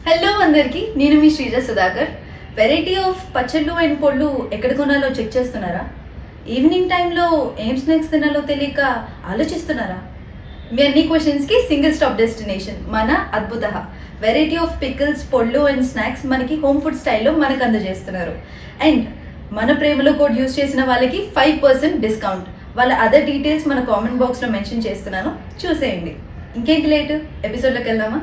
Hello అందరికీ, నేను మీ Sreeja Sudhakar. Variety of పచ్చళ్ళు అండ్ పొళ్ళు ఎక్కడ కొనాలో చెక్ చేస్తున్నారా? ఈవినింగ్ టైంలో ఏం స్నాక్స్ తినాలో తెలియక ఆలోచిస్తున్నారా? మీ అన్ని క్వశ్చన్స్కి సింగిల్ స్టాప్ డెస్టినేషన్ మన అద్భుత. వెరైటీ ఆఫ్ పికిల్స్, పొళ్ళు అండ్ స్నాక్స్ మనకి హోమ్ ఫుడ్ స్టైల్లో మనకు అందజేస్తున్నారు. అండ్ మన ప్రేమలో కోడ్ యూస్ చేసిన వాళ్ళకి 5% డిస్కౌంట్. వాళ్ళ అదర్ డీటెయిల్స్ మన కామెంట్ బాక్స్లో మెన్షన్ చేస్తున్నాను, చూసేయండి. ఇంకేంటి లేటు, ఎపిసోడ్లోకి వెళ్దామా?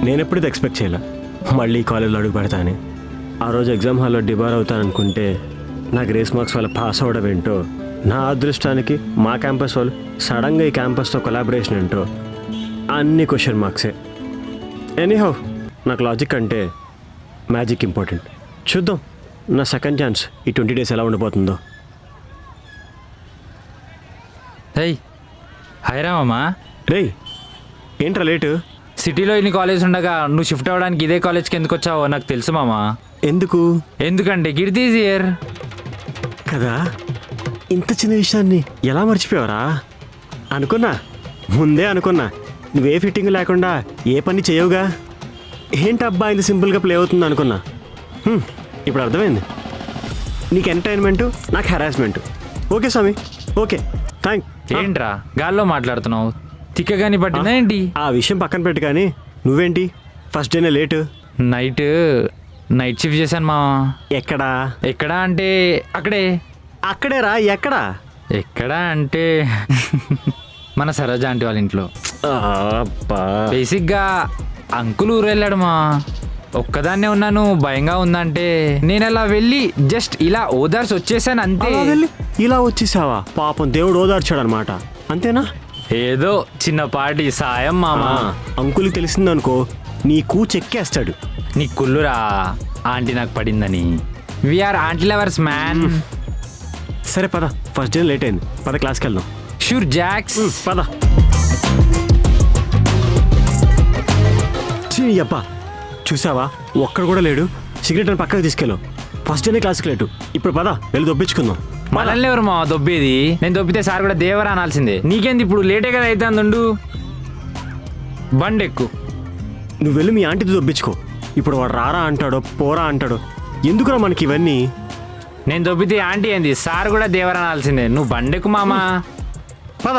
నేను ఎప్పుడు ఎక్స్పెక్ట్ చేయలే మళ్ళీ కాలేజ్లో అడుగు పెడతాను. ఆ రోజు ఎగ్జామ్ హాల్లో డిబార్ అవుతాననుకుంటే నా గ్రేస్ మార్క్స్ వల్ల పాస్ అవ్వడం ఏంటో, నా అదృష్టానికి మా క్యాంపస్ వాళ్ళు సడన్గా ఈ క్యాంపస్తో కొలాబరేషన్ ఏంటో అన్ని క్వశ్చన్ మార్క్సే. ఎనీహౌ, నాకు లాజిక్ అంటే మ్యాజిక్ ఇంపార్టెంట్. చూద్దాం నా సెకండ్ ఛాన్స్ ఈ 20 days ఎలా ఉండిపోతుందో. హాయ్ రామమ్మా. రేయ్, ఏంట్రా లేటు? సిటీలో ఇన్ని కాలేజ్ ఉండగా నువ్వు షిఫ్ట్ అవ్వడానికి ఇదే కాలేజ్కి ఎందుకు వచ్చావో నాకు తెలుసు మామా. ఎందుకంటే గిరిదీజ్ ఇయర్ కదా. ఇంత చిన్న విషయాన్ని ఎలా మర్చిపోయావరా? ముందే అనుకున్నా నువ్వే ఫిట్టింగ్ లేకుండా ఏ పని చేయవుగా. ఏంటబ్బా ఇది సింపుల్గా ప్లే అవుతుంది అనుకున్నా. ఇప్పుడు అర్థమైంది. నీకు ఎంటర్టైన్మెంటు, నాకు హెరాస్మెంటు. ఓకే స్వామి, ఓకే థ్యాంక్. ఏంట్రా గాల్లో మాట్లాడుతున్నావు? తిక్కగాని పట్టిందా ఏంటి? ఆ విషయం పక్కన పెట్టు, కానీ నువ్వేంటి ఫస్ట్ డేనే లేటు? నైట్ షిఫ్ట్ చేశాను మా. ఎక్కడా అంటే అక్కడేరా. ఎక్కడా అంటే మన సరోజ ఆంటీ వాళ్ళ ఇంట్లో. బేసిక్గా అంకుల్ ఊరు వెళ్ళాడు మా. ఒక్కదాన్నే ఉన్నాను, భయంగా ఉందంటే నేను అలా వెళ్ళి జస్ట్ ఇలా ఓదార్చి వచ్చేసాను అంతే. ఇలా వచ్చేసావా? పాపం దేవుడు ఓదార్చాడు అనమాట, అంతేనా? ఏదో చిన్నపాటి సాయం మామా. అంకుల్కి తెలిసిందనుకో నీకు చెక్కేస్తాడు. నీ కుళ్ళురా ఆంటీ నాకు పడిందని. We are aunty lovers man. సరే పద, ఫస్ట్ డే లేట్ అయింది, పద క్లాస్కి వెళ్దాం. షూర్ జాక్స్, పద. అబ్బా చూసావా, ఒక్కడ కూడా లేడు. సిగరెట్ అని పక్కకు తీసుకెళ్ళు. ఫస్ట్ డేనే క్లాస్కి లేటు. ఇప్పుడు పద వెళ్ళి దొబ్బించుకుందాం. మనల్ని ఎవరు మా దొబ్బేది? నేను దొబ్బితే సార్ కూడా దేవరా అనాల్సిందే. నీకేంది ఇప్పుడు లేటే కదా అయితే అందుండు. బండెక్కు. నువ్వు వెళ్ళి మీ ఆంటీతో దొబ్బించుకో. ఇప్పుడు వాడు రారా అంటాడో పోరా అంటాడో, ఎందుకురా మనకి ఇవన్నీ? నేను దొబ్బితే ఆంటీ ఏంది, సార్ కూడా దేవరా అనాల్సిందే. నువ్వు బండెక్కు మామా, పద.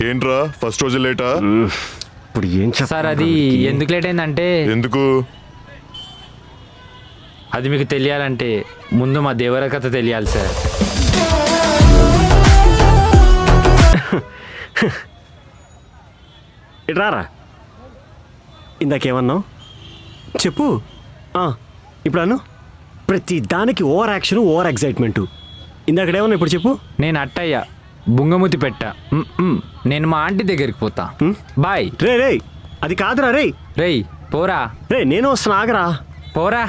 ఏంట్రా ఫస్ట్ రోజు లేటా? ఇప్పుడు ఏం సార్ అది ఎందుకు లేట్ అయిందంటే, అది మీకు తెలియాలంటే ముందు మా దేవర కథ తెలియాలి సార్. ఇట్రారా. ఇందాకేమన్నావు చెప్పు. ఇప్పుడు అను. ప్రతి దానికి ఓవర్ యాక్షన్, ఓవర్ ఎగ్జైట్మెంటు. ఇందాకడేమన్నా ఇప్పుడు చెప్పు. నేను అట్టయ్యా బుంగమూతి పెట్టా. నేను మా ఆంటీ దగ్గరికి పోతా. బాయ్. రే అది కాదురా. రేయ్ పోరా. నేను వస్తున్నా, ఆగరా. పోరా.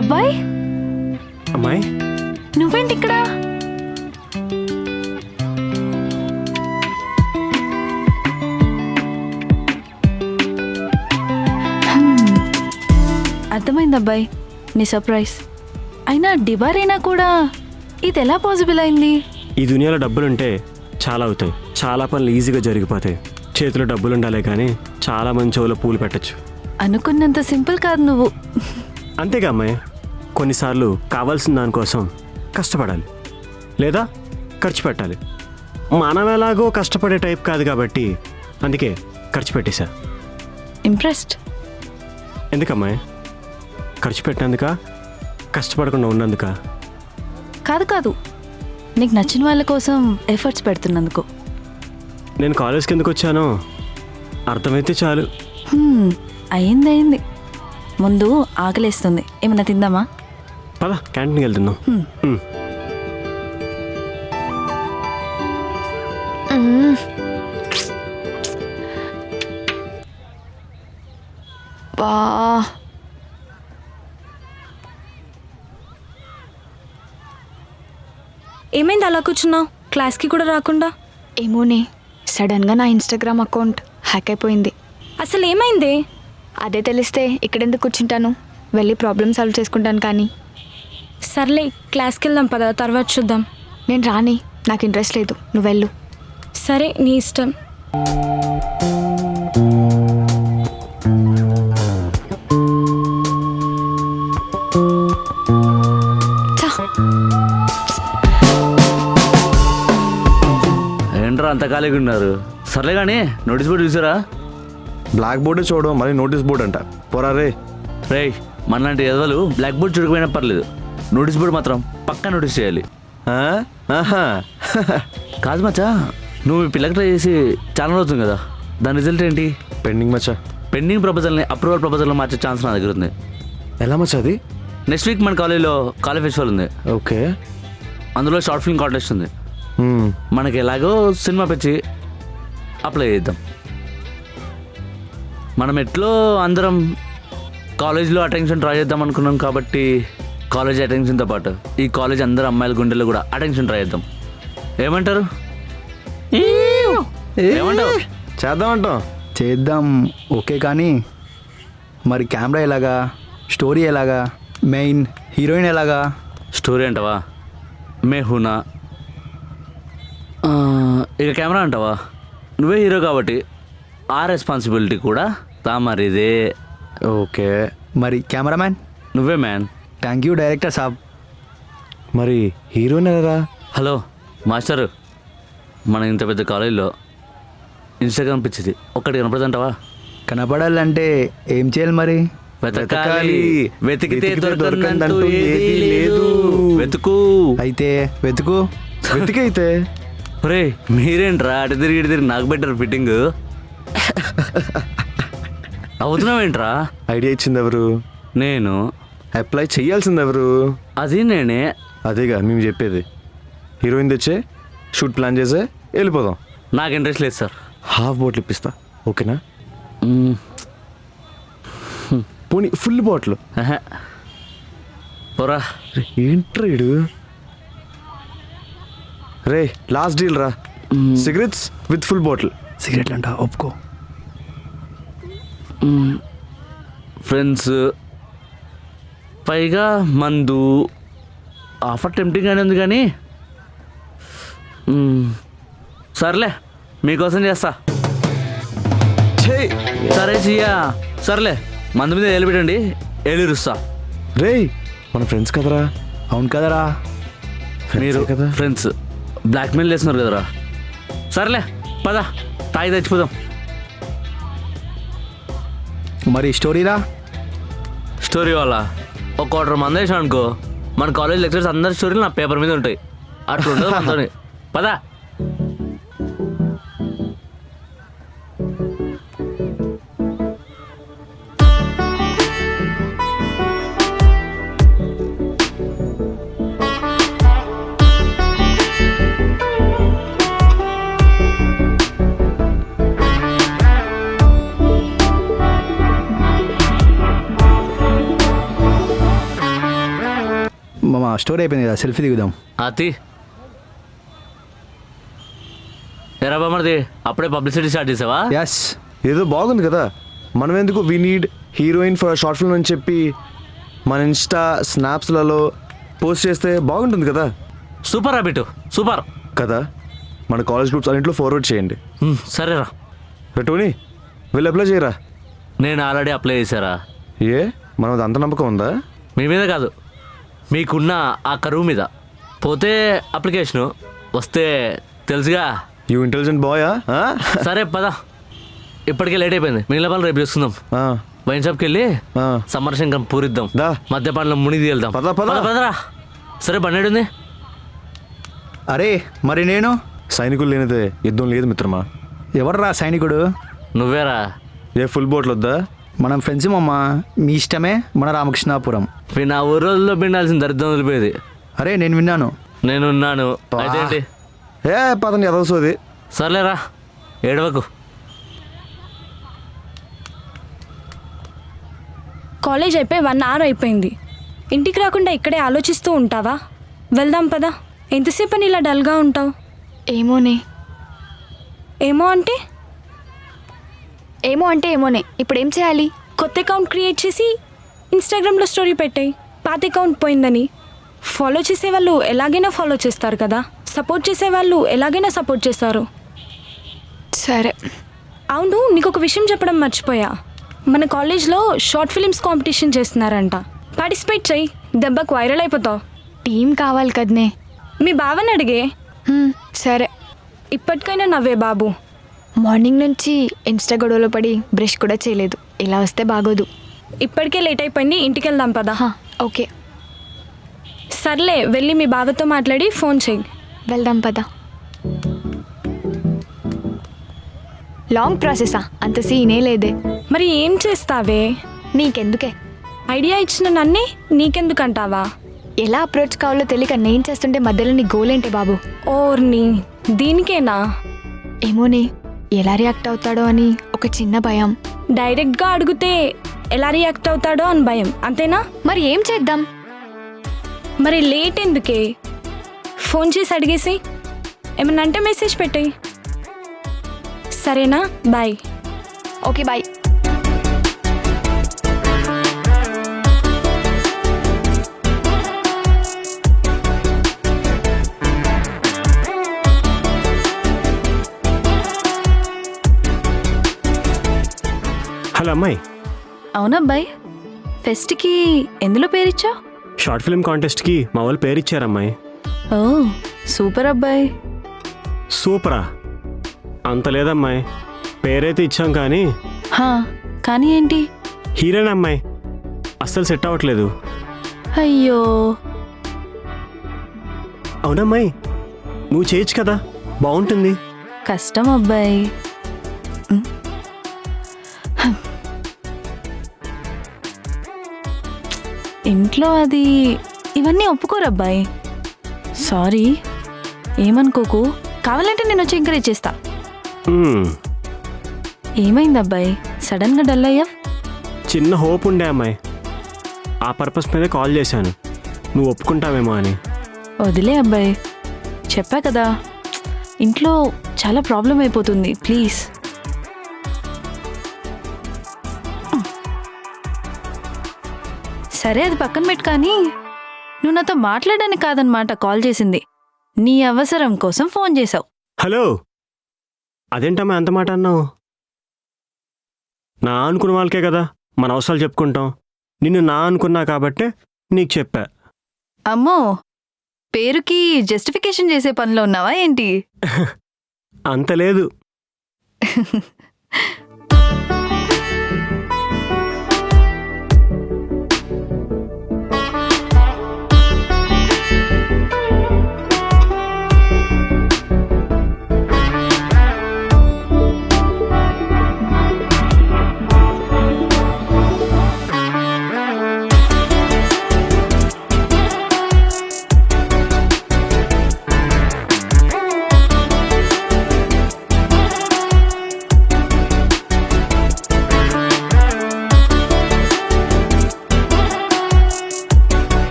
అబ్బాయి, అమ్మాయి నువ్వేంటి ఇక్కడ? అర్థమైంది అబ్బాయి, నీ సర్ప్రైజ్. అయినా డిబారైనా కూడా ఇది ఎలా పాసిబుల్ అయింది? ఈ దునియాలో డబ్బులుంటే చాలా అవుతాయి, చాలా పనులు ఈజీగా జరిగిపోతాయి. చేతిలో డబ్బులు ఉండాలి కానీ చాలా మంది చెవులో పూలు పెట్టచ్చు. అనుకున్నంత సింపుల్ కాదు నువ్వు. అంతేగా అమ్మాయి, కొన్నిసార్లు కావాల్సిన దానికోసం కష్టపడాలి లేదా ఖర్చు పెట్టాలి. మనం ఎలాగో కష్టపడే టైప్ కాదు కాబట్టి అందుకే ఖర్చు పెట్టేశా. ఇంప్రెస్డ్. ఎందుకమ్మాయి? ఖర్చు పెట్టినందుక, కష్టపడకుండా ఉన్నందుక? కాదు, నీకు నచ్చిన వాళ్ళ కోసం ఎఫర్ట్స్ పెడుతున్నందుకు. నేను కాలేజ్కి ఎందుకు వచ్చానో అర్థమైతే చాలు. అయింది. ముందు ఆకలేస్తుంది, ఏమన్నా తిందామా? పద, క్యాంటీన్కి వెళ్తున్నాం. బా, ఏమైంది అలా కూర్చున్నావు? క్లాస్కి కూడా రాకుండా? ఏమోనే, సడన్గా నా ఇన్స్టాగ్రామ్ అకౌంట్ హ్యాక్ అయిపోయింది. అసలు ఏమైంది? అదే తెలిస్తే ఇక్కడెందుకు కూర్చుంటాను, వెళ్ళి ప్రాబ్లమ్ సాల్వ్ చేసుకుంటాను. కానీ సర్లే, క్లాస్కి వెళ్దాం పద, తర్వాత చూద్దాం. నేను రాని, నాకు ఇంట్రెస్ట్ లేదు, నువ్వు వెళ్ళు. సరే, నీ ఇష్టం. ఏంట్రా అంత ఖాళీగా ఉన్నారు? సర్లే కానీ నోటీస్ బోర్డు చూసారా? బ్లాక్ బోర్డే చూడడం మరి నోటీస్ బోర్డ్ అంట. పోరా రే. రేయ్, మనలాంటి ఎదవలు బ్లాక్ బోర్డ్ చూడకపోయినా పర్లేదు, నోటీస్ బోర్డు మాత్రం పక్కా నోటీస్ చేయాలి. ఆహా. కాదు మచ్చా, నువ్వు మీ పిల్లకి ట్రై చేసి చాలా అవుతుంది కదా, దాని రిజల్ట్ ఏంటి? పెండింగ్ మచ్చా. పెండింగ్ ప్రపోజల్ని అప్రూవల్ ప్రపోజల్లో మార్చే ఛాన్స్ నా దగ్గర ఉంది. ఎలా మచ్చా అది? నెక్స్ట్ వీక్ మన కాలేజీలో కాలేజ్ ఫెస్టివల్ ఉంది. ఓకే. అందులో షార్ట్ ఫిల్మ్ కాంటెస్ట్ ఉంది. మనకి ఎలాగో సినిమా పిచ్చి, అప్లై చేద్దాం. మనం ఎట్లో అందరం కాలేజ్లో అటెన్షన్ ట్రై చేద్దాం అనుకున్నాం కాబట్టి కాలేజ్ అటెన్షన్తో పాటు ఈ కాలేజ్ అందరు అమ్మాయిల గుండెల్లో కూడా అటెన్షన్ ట్రై చేద్దాం. ఏమంటారు? ఏమంటావు? చేద్దామంటాం. చేద్దాం, ఓకే. కానీ మరి కెమెరా ఎలాగా, స్టోరీ ఎలాగా, మెయిన్ హీరోయిన్ ఎలాగా? స్టోరీ అంటావా? మేహునా. ఇక కెమెరా అంటావా? నువ్వే హీరో కాబట్టి ఆ రెస్పాన్సిబిలిటీ కూడా తామరిదే. ఓకే. మరి కెమెరామ్యాన్? నువ్వే మ్యాన్. థ్యాంక్ యూ డైరెక్టర్ సాబ్. మరి హీరోయిన్ ఎలా? హలో మాస్టరు, మన ఇంత పెద్ద కాలేజీలో ఇన్స్టాగ్రామ్ పిచ్చిది ఒక్కటి కనపడదంటావా? కనపడాలంటే ఏం చేయాలి మరి? వెతకాలి, వెతికితే దొరకదంటూ ఏదీ లేదు. వెతుకు. అయితే వెతుకు. వెతికైతే రే, మీరేంట్రా అటు తిరిగి ఇటు తిరిగి నాకు బెటర్ ఫిట్టింగ్ అవుతున్నావేంట్రా? ఐడియా ఇచ్చింది ఎవరు? నేను. అప్లై చేయాల్సింది ఎవరు? అది నేనే. అదేగా మేము చెప్పేది. హీరోయిన్ తెచ్చే, షూట్ ప్లాన్ చేసే, వెళ్ళిపోదాం. నాకు ఇంట్రెస్ట్ లేదు సార్. హాఫ్ బాటిల్ ఇప్పిస్తా, ఓకేనా? పోనీ ఫుల్ బాటిల్. పోరా. ఏంట్రీడు? రే, లాస్ట్ డీల్ రా. Cigarettes with full bottle. సిగరెట్లు అంట, ఒప్పుకో. ఫ్రెండ్స్, పైగా మందు. ఆఫర్ టెంప్టింగ్ ఉంది కానీ సర్లే, మీకోసం చేస్తా. సరే చెయ్యా. సర్లే, మందు మీద వెళ్ళిపెట్టండి, వెళ్ళిరుస్తా. రే, మన ఫ్రెండ్స్ కదరా? అవును కదరా. మీరు కదా ఫ్రెండ్స్ బ్లాక్మెయిల్ చేస్తున్నారు కదరా. సర్లే పద, తాగి తెచ్చిపోదాం. మరి స్టోరీరా? స్టోరీ వాళ్ళ ఒక క్వార్టర్ మంది వేసాం అనుకో, మన కాలేజ్ లెక్చర్స్ అందరి స్టోరీలు నా పేపర్ మీద ఉంటాయి. అట్లా ఉండదు మనతోని. పద. మా స్టోరీ అయిపోయింది కదా, సెల్ఫీ దిగుదాం. అతి ఎరా బామర్ది, అప్పుడే పబ్లిసిటీ స్టార్ట్ చేసావా? ఎస్. ఏదో బాగుంది కదా. మనం ఎందుకు we need heroine for short film అని చెప్పి మన ఇన్స్టా స్నాప్స్లలో పోస్ట్ చేస్తే బాగుంటుంది కదా. Super Bittu, super. కదా, మన కాలేజ్ గ్రూప్స్ అన్నింటిలో ఫార్వర్డ్ చేయండి. సరేరా. టోనీ, వీళ్ళు అప్లై చేయరా? నేను ఆల్రెడీ అప్లై చేశారా. ఏ, మనది అంత నమ్మకం ఉందా? మీ మీద కాదు, మీకున్న ఆ కరువు మీద. పోతే అప్లికేషను, వస్తే తెలుసుగా. యూ ఇంటెలిజెంట్ బాయా? సరే పద, ఇప్పటికే లేట్ అయిపోయింది. మిగిలిన పనులు రేపు చూసుకుందాం. వైన్ షాప్కి వెళ్ళి సమ్మర్ శంకరం పూరిద్దాం. మద్యపానంలో మునిగి వెళ్దాం. పదరా. సరే బండి ఉంది. అరే మరి నేను సైనికులు లేనిదే యుద్ధం లేదు మిత్రమా. ఎవర్రా సైనికుడు? నువ్వేరా. ఏ ఫుల్ బోట్లు వద్దా? మనం ఫ్రెండ్స్ అమ్మ, మీ ఇష్టమే. మన రామకృష్ణాపురం. నా ఊరు రోజుల్లో పిండాల్సిన దరిద్రం వదిలిపోయేది. అరే నేను విన్నాను. నేనున్నాను. అయితే ఏంటి? ఏ పదండి, ఎదవసోది. సర్లేరా, ఏడవకు. కాలేజ్ అయిపోయి 1 hour అయిపోయింది. ఇంటికి రాకుండా ఇక్కడే ఆలోచిస్తూ ఉంటావా? వెళ్దాం పదా. ఎంతసేపు అని ఇలా డల్గా ఉంటావు? ఏమోనే. ఏమో అంటే ఏమోనే. ఇప్పుడు ఏం చేయాలి? కొత్త అకౌంట్ క్రియేట్ చేసి ఇన్స్టాగ్రామ్లో స్టోరీ పెట్టాయి. పాత అకౌంట్ పోయిందని. ఫాలో చేసేవాళ్ళు ఎలాగైనా ఫాలో చేస్తారు కదా. సపోర్ట్ చేసేవాళ్ళు ఎలాగైనా సపోర్ట్ చేస్తారు. సరే. అవును, నీకు ఒక విషయం చెప్పడం మర్చిపోయా. మన కాలేజ్లో షార్ట్ ఫిలిమ్స్ కాంపిటీషన్ చేస్తున్నారంట. పార్టిసిపేట్ చెయ్యి, దెబ్బకు వైరల్ అయిపోతావు. టీం కావాలి కదనే. మీ బావని అడిగే. సరే. ఇప్పటికైనా నవ్వే బాబు. మార్నింగ్ నుంచి ఇన్స్టా గొడవలో పడి బ్రష్ కూడా చేయలేదు. ఇలా వస్తే బాగోదు. ఇప్పటికే లేట్ అయిపోయింది, ఇంటికి వెళ్దాం పదా. ఓకే. సర్లే, వెళ్ళి మీ బావతో మాట్లాడి ఫోన్ చెయ్యి. వెళ్దాం పదా. లాంగ్ ప్రాసెసా? అంత సీనే లేదే. మరి ఏం చేస్తావే? నీకెందుకే? ఐడియా ఇచ్చిన నన్నే నీకెందుకంటావా? ఎలా అప్రోచ్ కావాలో తెలియక నేను చేస్తుంటే మధ్యలో నీ గోల్ ఏంటి బాబు? ఓర్ని, దీనికేనా? ఏమోనే, ఎలా రియాక్ట్ అవుతాడో అని ఒక చిన్న భయం. డైరెక్ట్గా అడిగితే ఎలా రియాక్ట్ అవుతాడో అని భయం, అంతేనా? మరి ఏం చేద్దాం? మరి లేట్ ఎందుకే? ఫోన్ చేసి అడిగేసి ఏమన్నా అంటే మెసేజ్ పెట్టేయి. సరేనా? బాయ్. Okay bye. హలో అమ్మాయి. అవునబ్బాయి, ఫెస్ట్కి ఎందులో పేరిచ్చావు? షార్ట్ ఫిల్మ్ కాంటెస్ట్కి మా వాళ్ళు పేరు ఇచ్చారమ్మాయి. ఓ సూపర్ అబ్బాయి. సూపరా? అంత లేదమ్మాయి, పేరైతే ఇచ్చాం కానీ. కానీ ఏంటి? హీరోయిన్ అమ్మాయి అస్సలు సెట్ అవ్వట్లేదు. అయ్యో. అవునమ్మాయి, నువ్వు చేయొచ్చు కదా, బాగుంటుంది. కష్టం అబ్బాయి. ఇంట్లో అది ఇవన్నీ ఒప్పుకోరు అబ్బాయి. సారీ, ఏమనుకోకు. కావాలంటే నేను వచ్చి ఎంకరేజ్ చేస్తా. ఏమైంది అబ్బాయి, సడన్గా డల్ అయ్యా? చిన్న హోప్ ఉండే అమ్మాయి, ఆ పర్పస్ మీదే కాల్ చేశాను, నువ్వు ఒప్పుకుంటావేమో అని. వదిలే అబ్బాయి, చెప్పా కదా, ఇంట్లో చాలా ప్రాబ్లం అయిపోతుంది. ప్లీజ్. సరే, అది పక్కన పెట్టు. కానీ నువ్వు నాతో మాట్లాడడానికి కాదనమాట కాల్ చేసింది, నీ అవసరం కోసం ఫోన్ చేశావు. హలో, అదేంటమ్మా అంత మాట అన్నావు? నా అనుకున్న వాళ్ళకే కదా మన అవసరాలు చెప్పుకుంటాం. నిన్ను నా అనుకున్నా కాబట్టే నీకు చెప్పా. అమ్మో, పేరుకి జస్టిఫికేషన్ చేసే పనిలో ఉన్నావా ఏంటి? అంత లేదు.